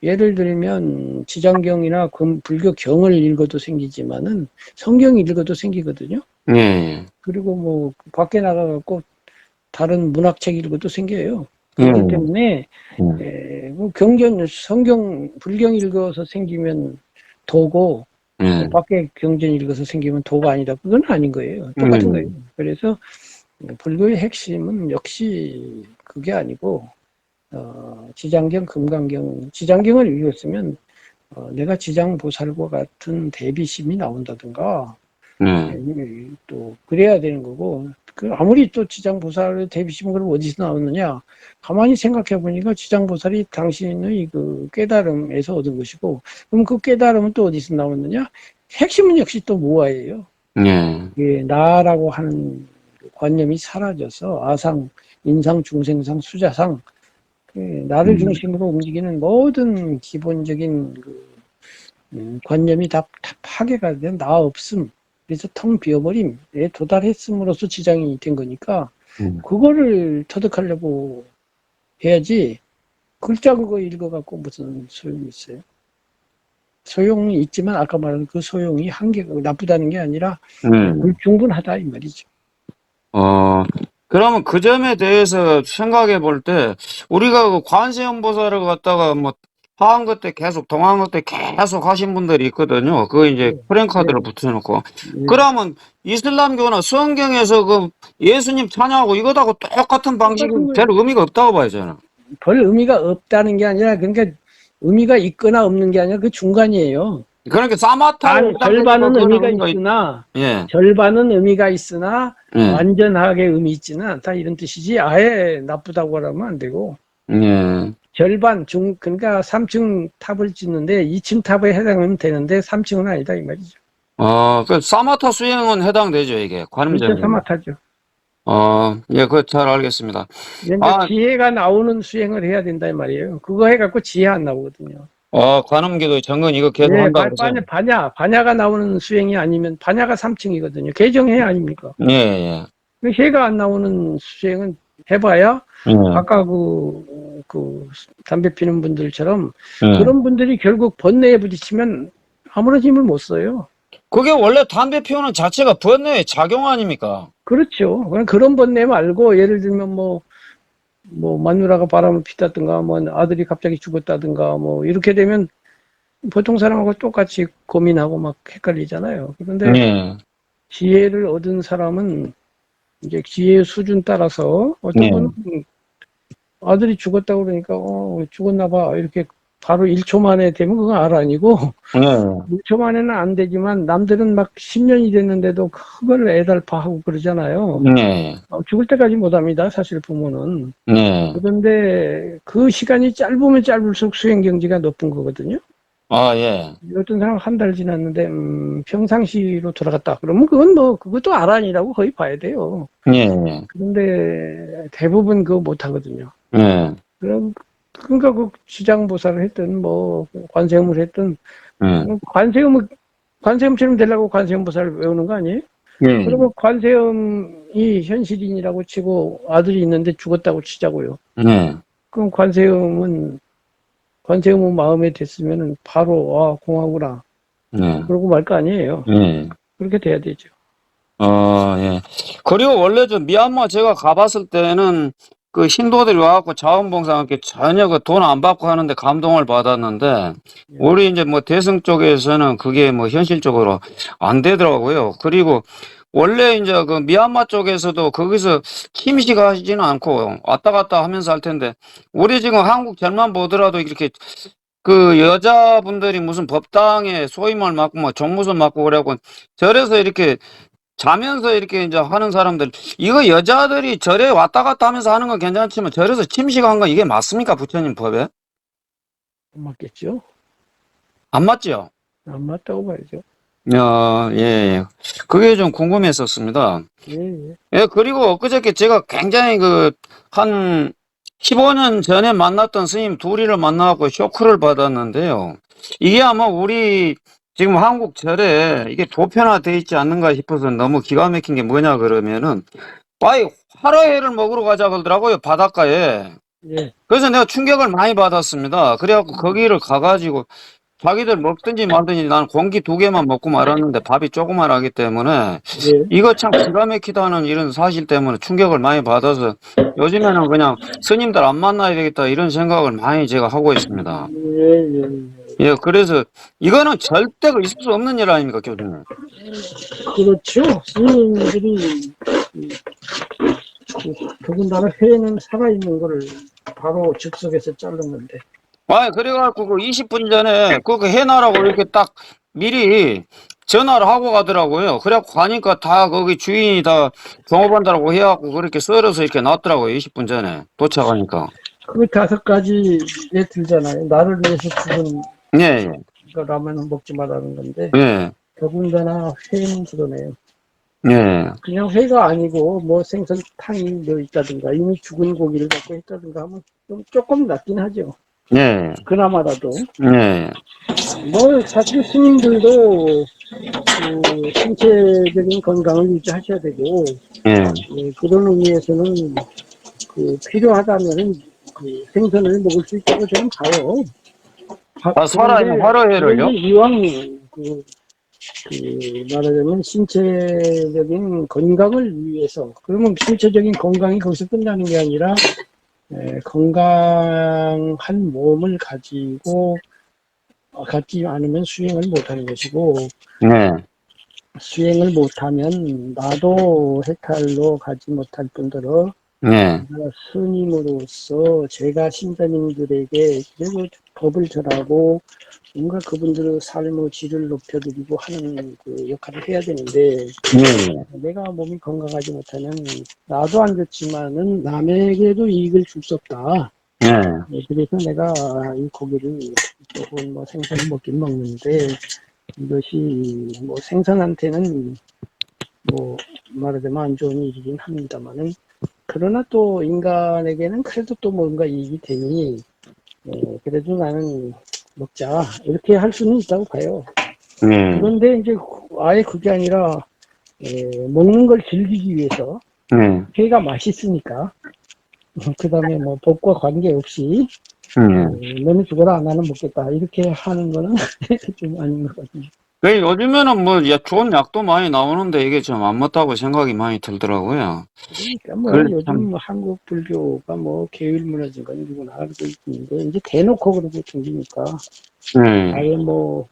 예를 들면 지장경이나 불교 경을 읽어도 생기지만은 성경 읽어도 생기거든요. 그리고 밖에 나가갖고 다른 문학책 읽어도 생겨요. 그렇기 때문에 성경 불경 읽어서 생기면 도고 밖에 경전 읽어서 생기면 도가 아니다. 그건 아닌 거예요. 똑같은 거예요. 그래서 불교의 핵심은 역시 그게 아니고 지장경, 금강경, 지장경을 읽었으면 내가 지장보살과 같은 대비심이 나온다든가 또 그래야 되는 거고, 그 아무리 또 지장보살 대비심은 어디서 나왔느냐, 가만히 생각해 보니까 지장보살이 당신의 그 깨달음에서 얻은 것이고, 그럼 그 깨달음은 또 어디서 나왔느냐? 핵심은 역시 또 무아예요. 예, 나라고 하는 관념이 사라져서 아상, 인상, 중생상, 수자상, 나를 중심으로 움직이는 모든 기본적인 그 관념이 다 파괴가 된 나 없음. 그래서 텅 비어버림에 도달했음으로써 지장이 된 거니까 그거를 터득하려고 해야지 글자 그거 읽어갖고 무슨 소용이 있어요. 소용이 있지만 아까 말한 그 소용이 한계가 나쁘다는 게 아니라 불충분하다 이 말이죠. 그러면 그 점에 대해서 생각해 볼 때 우리가 그 관세음보살을 갖다가 뭐 하한거 때 계속 동한거 때 계속 하신 분들이 있거든요. 그거 이제 프랭카드를 붙여놓고. 그러면 이슬람교나 성경에서 그 예수님 찬양하고 이거하고 똑같은 방식은 별 의미가 없다고 봐요, 저는. 별 의미가 없다는 게 아니라 그러니까 의미가 있거나 없는 게 아니라 그 중간이에요. 그러니까 사마타 절반은 의미가 있으나 절반은 의미가 있으나 완전하게 의미 있지는 않다 이런 뜻이지 아예 나쁘다고 하면 안 되고 절반 그러니까 3층 탑을 짓는데 2층 탑에 해당하면 되는데 3층은 아니다 이 말이죠. 그 사마타 수행은 해당되죠 이게 관음절. 그렇죠, 사마타죠. 예, 그거 잘 알겠습니다. 그러니까 지혜가 나오는 수행을 해야 된다 이 말이에요. 그거 해갖고 지혜 안 나오거든요. 관음기도 정근 이거 계속 한다고 해서. 반야가 나오는 수행이 아니면 반야가 3층이거든요. 개정해 아닙니까? 예. 해가 안 나오는 수행은 해봐야 아까 그 담배 피는 분들처럼 그런 분들이 결국 번뇌에 부딪히면 아무런 힘을 못 써요. 그게 원래 담배 피우는 자체가 번뇌의 작용 아닙니까? 그렇죠. 그런 번뇌 말고 예를 들면 뭐 마누라가 바람을 피다든가 뭐 아들이 갑자기 죽었다든가 뭐 이렇게 되면 보통 사람하고 똑같이 고민하고 막 헷갈리잖아요. 그런데 지혜를 얻은 사람은 이제 지혜의 수준 따라서 어떤 분은 아들이 죽었다고 그러니까 죽었나 봐 이렇게 바로 1초 만에 되면 그건 알 아니고 1초 만에는 안 되지만 남들은 막 10년이 됐는데도 그걸 애달파하고 그러잖아요. 죽을 때까지 못합니다. 사실 부모는. 그런데 그 시간이 짧으면 짧을수록 수행 경지가 높은 거거든요. 어떤 사람 한 달 지났는데 평상시로 돌아갔다. 그러면 그건 그것도 알 아니라고 거의 봐야 돼요. 그런데 대부분 그거 못 하거든요. 그러니까 그 지장보살을 했든 관세음을 했든 관세음처럼 되려고 관세음보살을 외우는 거 아니에요? 그리고 관세음이 현실인이라고 치고 아들이 있는데 죽었다고 치자고요. 그럼 관세음은 마음에 됐으면은 바로 공하구나. 그러고 말 거 아니에요. 그렇게 돼야 되죠. 그리고 원래 미얀마 제가 가봤을 때는 그 신도들이 와갖고 자원봉사함께 전혀 그 돈 안 받고 하는데 감동을 받았는데 우리 이제 대승 쪽에서는 그게 현실적으로 안 되더라고요. 그리고 원래 이제 그 미얀마 쪽에서도 거기서 침식하지는 않고 왔다 갔다 하면서 할 텐데 우리 지금 한국 절만 보더라도 이렇게 그 여자분들이 무슨 법당에 소임을 맡고 종무선 맡고 그래갖고 절에서 이렇게 자면서 이렇게 이제 하는 사람들, 이거 여자들이 절에 왔다 갔다 하면서 하는 건 괜찮지만 절에서 침식한 건 이게 맞습니까? 부처님 법에? 안 맞겠죠? 안 맞죠? 안 맞다고 봐야죠. 예. 그게 좀 궁금했었습니다. 예, 그리고 엊그저께 제가 굉장히 한 15년 전에 만났던 스님 둘이를 만나갖고 쇼크를 받았는데요. 이게 아마 우리 지금 한국 절에 이게 보편화되어 있지 않는가 싶어서 너무 기가 막힌 게 뭐냐 그러면은 화로회를 먹으러 가자 그러더라고요, 바닷가에. 그래서 내가 충격을 많이 받았습니다. 그래갖고 거기를 가가지고 자기들 먹든지 말든지 나는 공기 2개만 먹고 말았는데 밥이 조그만하기 때문에 이거 참 기가 막히다는 이런 사실 때문에 충격을 많이 받아서 요즘에는 그냥 스님들 안 만나야 되겠다 이런 생각을 많이 제가 하고 있습니다. 예, 그래서 이거는 절대 있을 수 없는 일 아닙니까, 교수님? 그렇죠. 스님들이 더군다나 회는 살아있는 거를 바로 즉석에서 자른 건데. 그래갖고 20분 전에 그거 해놔라고 이렇게 딱 미리 전화를 하고 가더라고요. 그래갖고 가니까 다 거기 주인이 다 종업원들하고 해갖고 그렇게 썰어서 이렇게 놨더라고요. 20분 전에 도착하니까. 그 다섯 가지에 들잖아요. 나를 위해서 죽은 예, 거 라면 먹지 말라는 건데, 예, 더군다나 회는 그러네요. 예, 그냥 회가 아니고, 뭐 생선탕이 뭐 있다든가, 이미 죽은 고기를 갖고 했다든가 하면 좀 조금 낫긴 하죠. 예, 그나마라도. 예, 뭐, 사실 스님들도, 그, 신체적인 건강을 유지하셔야 되고, 예. 그런 의미에서는, 그, 필요하다면은, 그, 생선을 먹을 수 있다고 저는 봐요. 아, 살아있는 그런데 화로회를요? 이왕, 그, 말하자면 신체적인 건강을 위해서, 그러면 신체적인 건강이 거기서 끝나는 게 아니라, 건강한 몸을 가지고, 갖지 않으면 수행을 못하는 것이고, 네, 수행을 못하면 나도 해탈로 가지 못할 뿐더러 네, 스님으로서 제가 신자님들에게 그리고 법을 전하고 뭔가 그분들의 삶의 질을 높여드리고 하는 그 역할을 해야 되는데 네, 내가 몸이 건강하지 못하면 나도 안 좋지만은 남에게도 이익을 줄 수 없다. 네, 그래서 내가 이 고기를 조금 뭐 생선을 먹긴 먹는데 이것이 뭐 생선한테는 뭐 말하자면 안 좋은 일이긴 합니다만은 그러나 또 인간에게는 그래도 또 뭔가 이익이 되니 그래도 나는 먹자 이렇게 할 수는 있다고 봐요. 네, 그런데 이제 아예 그게 아니라 먹는 걸 즐기기 위해서 네, 회가 맛있으니까 그 다음에 뭐 법과 관계없이 너는 죽어라 나는 먹겠다 이렇게 하는 거는 좀 아닌 것 같아요. 그 요즘에는 뭐 좋은 약도 많이 나오는데 이게 좀 안 맞다고 생각이 많이 들더라고요. 그러니까 뭐 그래 참, 요즘 한국 불교가 뭐 계율 문화적인 건 누구나 알고 있는데 이제 대놓고 그러고 댕기니까 네. 아예 뭐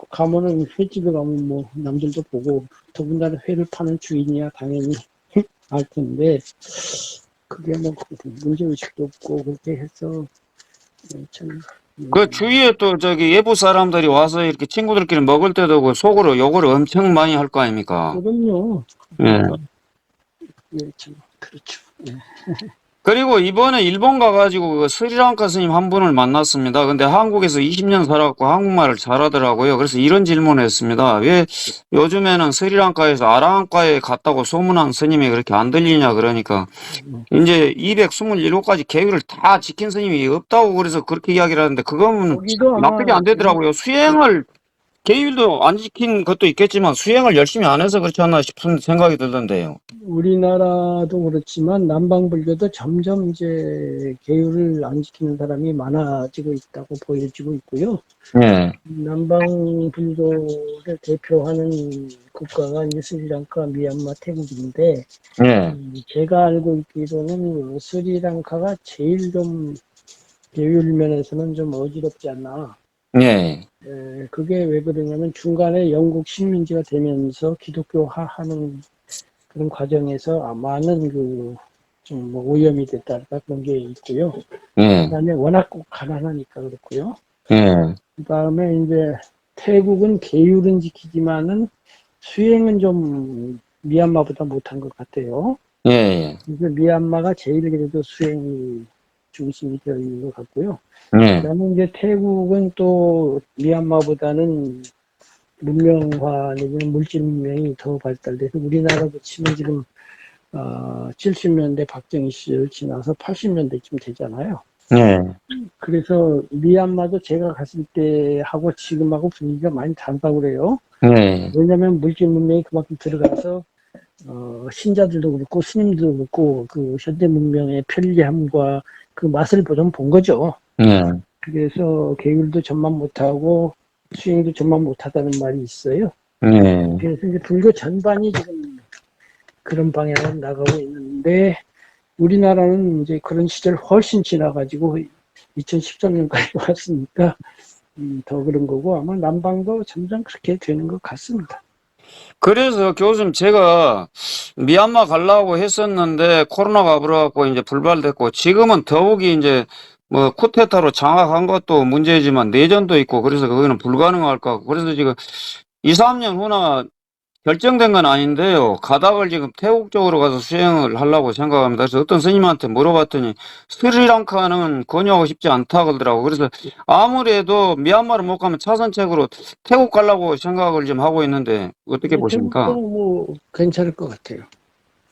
가면은 횟집에 가면 뭐 남들도 보고 더군다나 회를 파는 주인이야 당연히 알 텐데 그게 뭐 문제의식도 없고 그렇게 해서 참 그 주위에 또 저기 외부 사람들이 와서 이렇게 친구들끼리 먹을 때도 그 속으로 욕을 엄청 많이 할 거 아닙니까? 그럼요. 예. 예, 참 그렇죠. 예. 그리고 이번에 일본 가가지고 그 스리랑카 스님 한 분을 만났습니다. 근데 한국에서 20년 살았고 한국말을 잘하더라고요. 그래서 이런 질문을 했습니다. 왜 요즘에는 스리랑카에서 아라한과에 갔다고 소문한 스님이 그렇게 안 들리냐 그러니까 이제 227가지 계율을 다 지킨 스님이 없다고 그래서 그렇게 이야기를 하는데 그거는 거기도 납득이 아마 안 되더라고요. 수행을 계율도 안 지킨 것도 있겠지만 수행을 열심히 안 해서 그렇지 않나 싶은 생각이 들던데요. 우리나라도 그렇지만 남방불교도 점점 이제 계율을 안 지키는 사람이 많아지고 있다고 보여지고 있고요. 예, 남방불교를 대표하는 국가가 이제 스리랑카, 미얀마, 태국인데 예, 제가 알고 있기로는 스리랑카가 제일 좀 계율 면에서는 좀 어지럽지 않나. 예, 그게 왜 그러냐면 중간에 영국 식민지가 되면서 기독교화하는 그런 과정에서 많은 좀 뭐 오염이 됐다랄까 그런 게 있고요. 예, 그다음에 워낙 꼭 가난하니까 그렇고요. 예, 그다음에 이제 태국은 계율은 지키지만은 수행은 좀 미얀마보다 못한 것 같아요. 예, 그래서 미얀마가 제일 그래도 수행이 중심이 되어 있는 것 같고요. 예, 그다음에 이제 태국은 또 미얀마보다는 문명화 내지는 물질 문명이 더 발달돼서 우리나라도 치면 지금 70년대 박정희 시절 지나서 80년대쯤 되잖아요. 예, 그래서 미얀마도 제가 갔을 때 하고 지금하고 분위기가 많이 다르다고 그래요. 예, 왜냐하면 물질 문명이 그만큼 들어가서 신자들도 그렇고 스님들도 그렇고 그 현대 문명의 편리함과 그 맛을 좀 본 거죠. 예, 그래서 계율도 전만 못하고 수행도 전만 못하다는 말이 있어요. 예. 그래서 이제 불교 전반이 지금 그런 방향으로 나가고 있는데 우리나라는 이제 그런 시절 훨씬 지나가지고 2013년까지 왔으니까 더 그런 거고 아마 남방도 점점 그렇게 되는 것 같습니다. 그래서 교수님 제가 미얀마 가려고 했었는데 코로나가 불어갖고 이제 불발됐고 지금은 더욱이 이제 뭐 쿠데타로 장악한 것도 문제지만 내전도 있고 그래서 그거는 불가능할 것 같고 그래서 지금 2, 3년 후나 결정된 건 아닌데요. 가닥을 지금 태국 쪽으로 가서 수행을 하려고 생각합니다. 그래서 어떤 스님한테 물어봤더니 스리랑카는 권유하고 싶지 않다 그러더라고. 그래서 아무래도 미얀마를 못 가면 차선책으로 태국 가려고 생각을 좀 하고 있는데 어떻게 태국도 보십니까? 뭐 괜찮을 것 같아요.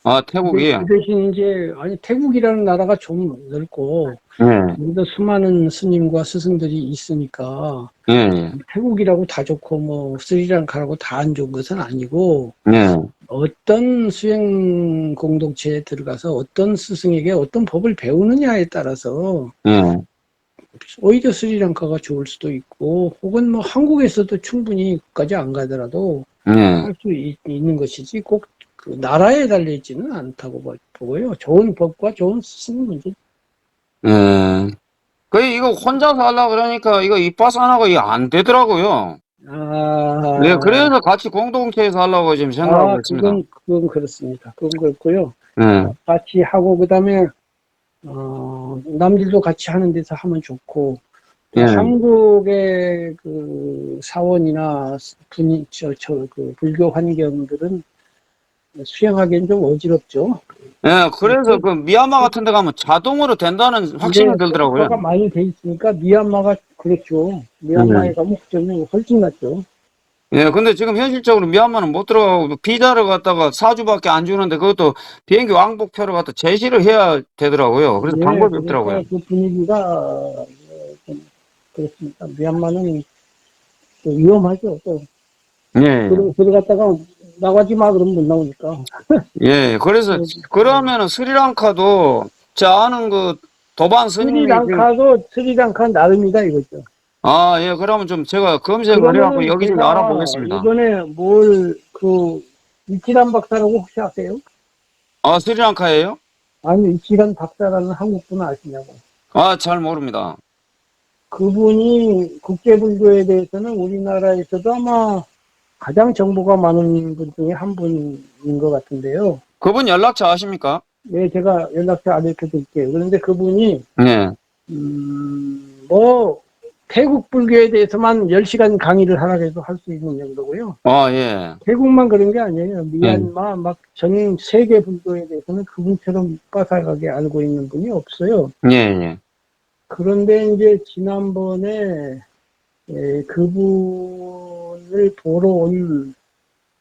아, 근데 태국이. 그 대신 이제 아니 태국이라는 나라가 좀 넓고 예, 우리도 수많은 스님과 스승들이 있으니까 예, 예, 태국이라고 다 좋고 뭐 스리랑카라고 다 안 좋은 것은 아니고 예, 어떤 수행 공동체에 들어가서 어떤 스승에게 어떤 법을 배우느냐에 따라서 예, 오히려 스리랑카가 좋을 수도 있고 혹은 뭐 한국에서도 충분히 끝까지 안 가더라도 예, 할 수 있는 것이지 꼭 그 나라에 달려있지는 않다고 보고요. 좋은 법과 좋은 스승 문제. 예. 그 이거 혼자서 하려고 그러니까 이거 이빠사나가 이게 안 되더라고요. 네, 아, 그래서 같이 공동체에서 하려고 지금 생각하고 있습니다. 그건 그렇습니다. 그건 그렇고요. 예, 같이 하고 그다음에 남들도 같이 하는 데서 하면 좋고 또 예. 한국의 그 사원이나 그 불교 환경들은 수행하기엔 좀 어지럽죠. 예, 그래서 그 미얀마 같은 데 가면 자동으로 된다는 확신이 근데 들더라고요. 소프트웨어가 많이 돼 있으니까 미얀마가 그렇죠. 미얀마에 가면 혹점이 훨씬 낫죠. 예, 근데 지금 현실적으로 미얀마는 못 들어가고 비자를 갖다가 4주밖에 안 주는데 그것도 비행기 왕복표를 갖다 제시를 해야 되더라고요. 그래서 예, 방법이 그러니까 없더라고요. 그 분위기가 좀 그렇습니다. 미얀마는 또 위험하죠. 또 예, 들어갔다가 나가지 마 그러면 못 나오니까. 예. 그래서 그러면은 스리랑카도 제 아는 그 도반 스님이 지금 스리랑카 나름이다 이거죠. 아, 예, 그러면 좀 제가 검색을 해갖고 그러면은 여기 좀 제가 알아보겠습니다. 이번에 이치란 박사라고 혹시 아세요? 아, 스리랑카예요? 아니, 이치란 박사라는 한국분 아시냐고. 아, 잘 모릅니다. 그분이 국제불교에 대해서는 우리나라에서도 아마 가장 정보가 많은 분 중에 한 분인 것 같은데요. 그분 연락처 아십니까? 네, 제가 연락처 알려드릴게요. 그런데 그분이, 예. 뭐, 태국 불교에 대해서만 10시간 강의를 하라 해도 할 수 있는 정도고요. 아, 예. 태국만 그런 게 아니에요. 예. 미얀마, 막 전 세계 불교에 대해서는 그분처럼 빠삭하게 알고 있는 분이 없어요. 예, 예. 그런데 이제 지난번에 그분을 보러 온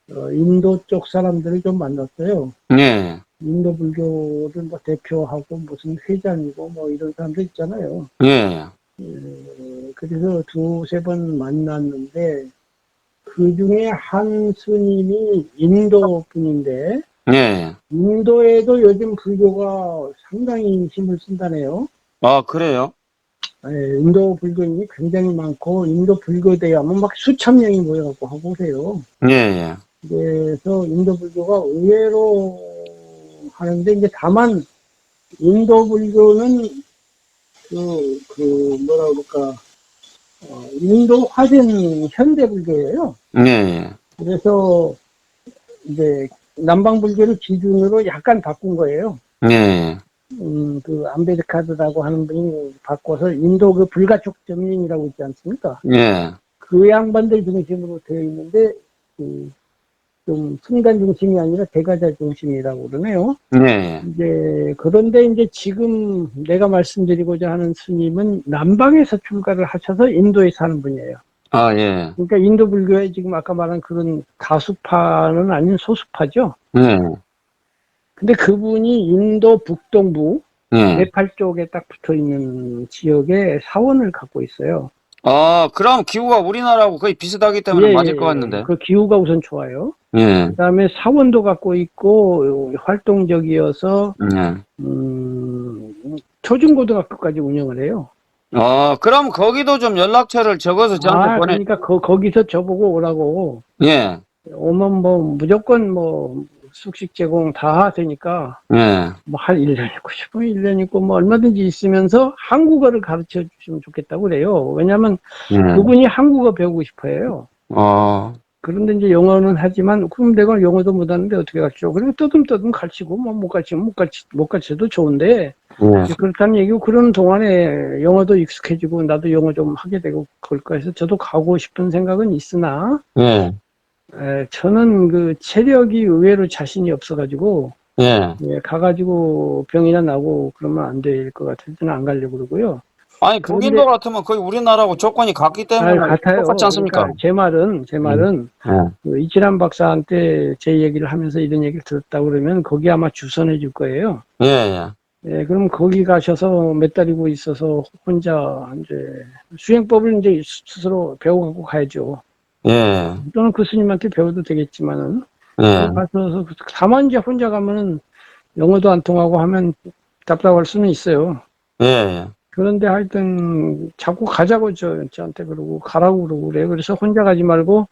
인도 쪽 사람들을 좀 만났어요. 예. 인도 불교를 뭐 대표하고 무슨 회장이고 뭐 이런 사람들 있잖아요. 예. 그래서 두세 번 만났는데 그 중에 한 스님이 인도 분인데 예. 인도에도 요즘 불교가 상당히 힘을 쓴다네요. 아, 그래요? 인도 불교인이 굉장히 많고 인도 불교대회 하면 막 수천 명이 모여갖고 하고 그래요. 예, 예. 그래서 인도 불교가 의외로 하는데 이제 다만 인도 불교는 뭐라 그럴까 인도화된 현대 불교예요. 예, 예. 그래서 이제 남방 불교를 기준으로 약간 바꾼 거예요. 예. 그 암베드카드라고 하는 분이 바꿔서 인도 그 불가촉 정lin이라고 있지 않습니까? 예. 그 양반들 중심으로 되어 있는데 좀 순간 중심이 아니라 대가자 중심이라고 그러네요. 예. 이제 그런데 이제 지금 내가 말씀드리고자 하는 스님은 남방에서 출가를 하셔서 인도에 사는 분이에요. 아, 예. 그러니까 인도 불교에 지금 아까 말한 그런 다수파는 아닌 소수파죠. 예. 근데 그분이 인도 북동부 예. 네팔 쪽에 딱 붙어 있는 지역에 사원을 갖고 있어요. 아, 그럼 기후가 우리나라하고 거의 비슷하기 때문에 맞을 것 같는데. 그 기후가 우선 좋아요. 예. 그다음에 사원도 갖고 있고 활동적이어서 예. 초중고등학교까지 운영을 해요. 아, 그럼 거기도 좀 연락처를 적어서 저한테 보내. 그러니까 거기서 저보고 오라고 예. 오면 뭐 무조건 뭐 숙식 제공 다 하니까 예. 뭐 한 1년 있고 싶으면 1년 있고 뭐 얼마든지 있으면서 한국어를 가르쳐 주시면 좋겠다고 그래요. 왜냐하면 예. 그분이 한국어 배우고 싶어 해요. 그런데 이제 영어는 하지만 그럼 내가 영어도 못하는데 어떻게 가르쳐? 그리고 떠듬떠듬 가르치고 뭐 못 가르치면 못 가르쳐도 좋은데 예. 그렇다는 얘기고 그런 동안에 영어도 익숙해지고 나도 영어 좀 하게 되고 그럴 거 해서 저도 가고 싶은 생각은 있으나 예. 저는 그 체력이 의외로 자신이 없어가지고, 예. 가가지고 병이나 나고 그러면 안 될 것 같아서 저는 안 가려고 그러고요. 아니, 그런데, 북인도 같으면 거의 우리나라하고 조건이 같기 때문에 같아요. 똑같지 않습니까? 그러니까 제 말은, 예. 그 이치란 박사한테 제 얘기를 하면서 이런 얘기를 들었다고 그러면 거기 아마 주선해 줄 거예요. 예, 예. 그럼 거기 가셔서 몇 달이고 있어서 혼자 이제 수행법을 이제 스스로 배워가고 가야죠. 예. 또는 그 스님한테 배워도 되겠지만은, 예. 가서 다만 이제 혼자 가면은 영어도 안 통하고 하면 답답할 수는 있어요. 예, 예. 그런데 하여튼 자꾸 가자고 저한테 그러고 가라고 그러고 그래요. 그래서 혼자 가지 말고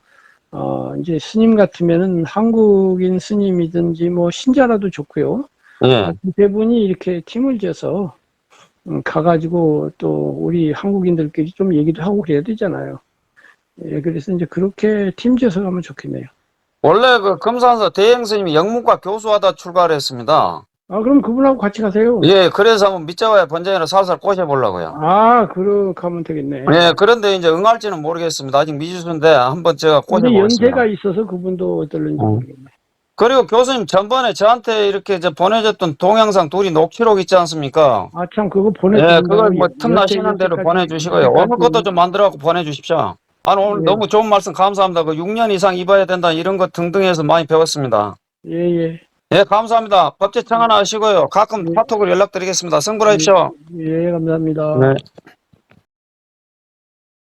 이제 스님 같으면은 한국인 스님이든지 뭐 신자라도 좋고요. 예. 세 분이 이렇게 팀을 지어서 가가지고 또 우리 한국인들끼리 좀 얘기도 하고 그래야 되잖아요. 그래서 이제 그렇게 팀 지어서 가면 좋겠네요. 원래 그 금산서 대행 스님이 영문과 교수하다 출가를 했습니다. 그럼 그분하고 같이 가세요. 예, 그래서 한번 밑자와의 번쟁이로 살살 꼬셔보려고요. 그렇게 하면 되겠네. 예, 그런데 이제 응할지는 모르겠습니다. 아직 미지수인데 한번 제가 근데 꼬셔보겠습니다. 연세가 있어서 그분도 어떨는지 모르겠네. 그리고 교수님 전번에 저한테 이렇게 보내줬던 동영상 둘이 녹취록 있지 않습니까? 참, 그거 예, 보내주신다고. 그걸 뭐 틈나시는 대로 보내주시고요. 오늘 것도 좀 만들어갖고 보내주십시오. 오늘 예. 너무 좋은 말씀 감사합니다. 그 6년 이상 입어야 된다 이런 것 등등 해서 많이 배웠습니다. 예. 예, 감사합니다. 법제 청하나 하시고요. 가끔 예. 카톡을 연락드리겠습니다. 승부하십시오. 감사합니다. 네.